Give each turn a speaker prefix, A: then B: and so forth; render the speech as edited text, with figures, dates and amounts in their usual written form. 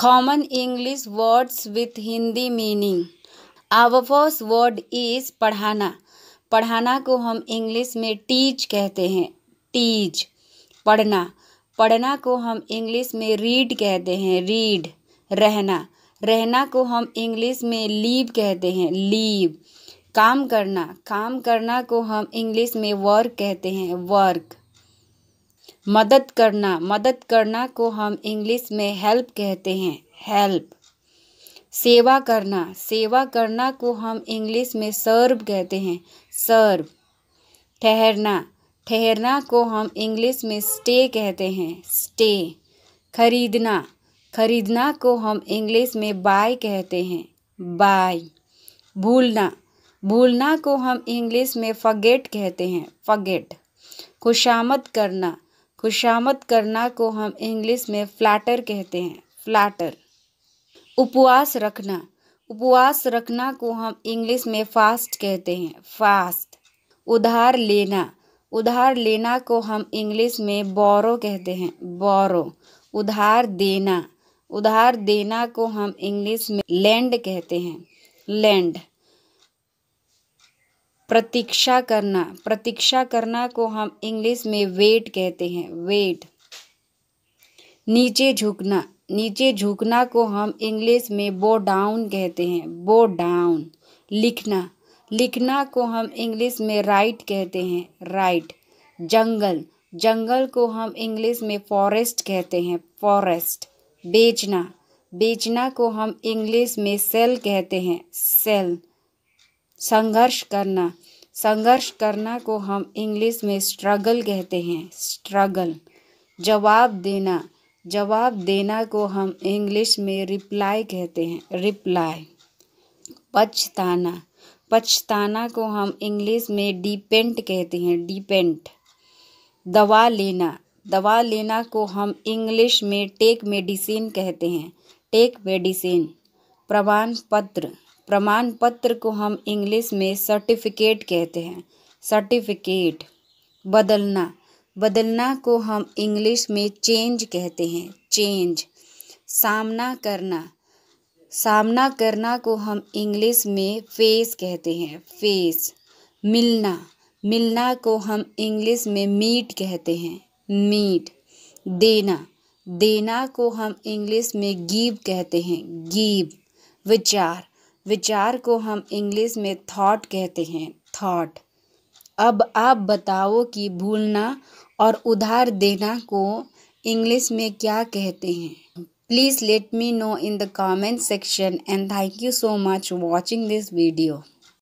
A: Common English words with Hindi meaning. Our first word is पढ़ाना. पढ़ाना को हम इंग्लिश में टीच कहते हैं. टीच. पढ़ना. पढ़ना को हम इंग्लिश में रीड कहते हैं. रीड. रहना. रहना को हम इंग्लिश में लीव कहते हैं. लीव. काम करना. काम करना को हम इंग्लिश में वर्क कहते हैं. वर्क. मदद करना. मदद करना को हम इंग्लिश में हेल्प कहते हैं. हेल्प. सेवा करना. सेवा करना को हम इंग्लिश में सर्व कहते हैं. सर्व. ठहरना. ठहरना को हम इंग्लिश में स्टे कहते हैं. स्टे. खरीदना. खरीदना को हम इंग्लिश में बाय कहते हैं. बाय. भूलना. भूलना को हम इंग्लिश में फॉरगेट कहते हैं. फॉरगेट. खुशामद करना. खुशामद करना को हम इंग्लिश में फ्लैटर कहते हैं. फ्लैटर. उपवास रखना. उपवास रखना को हम इंग्लिश में फास्ट कहते हैं. फास्ट. उधार लेना. उधार लेना को हम इंग्लिश में बोरो कहते हैं. बोरो. उधार देना. उधार देना को हम इंग्लिश में लेंड कहते हैं. लेंड. प्रतीक्षा करना. प्रतीक्षा करना को हम इंग्लिश में वेट कहते हैं. वेट. नीचे झुकना. नीचे झुकना को हम इंग्लिश में बो डाउन कहते हैं. बो डाउन. लिखना. लिखना को हम इंग्लिश में राइट कहते हैं. राइट. जंगल. जंगल को हम इंग्लिश में फॉरेस्ट कहते हैं. फॉरेस्ट. बेचना. बेचना को हम इंग्लिश में सेल कहते हैं. सेल. संघर्ष करना. संघर्ष करना को हम इंग्लिश में स्ट्रगल कहते हैं. स्ट्रगल. जवाब देना. जवाब देना को हम इंग्लिश में रिप्लाई कहते हैं. रिप्लाई. पछताना. पछताना को हम इंग्लिश में डिपेंड कहते हैं. डिपेंड. दवा लेना. दवा लेना को हम इंग्लिश में टेक मेडिसिन कहते हैं. Take medicine. प्रमाण पत्र. प्रमाण पत्र को हम इंग्लिश में सर्टिफिकेट कहते हैं. सर्टिफिकेट. बदलना. बदलना को हम इंग्लिश में चेंज कहते हैं. चेंज. सामना करना. सामना करना को हम इंग्लिश में फेस कहते हैं. फेस. मिलना. मिलना को हम इंग्लिश में मीट कहते हैं. मीट. देना. देना को हम इंग्लिश में गिव कहते हैं. गिव. विचार. विचार को हम इंग्लिश में थॉट कहते हैं. थॉट. अब आप बताओ कि भूलना और उधार देना को इंग्लिश में क्या कहते हैं. Please let me know in the comment section and thank you so much for watching this video.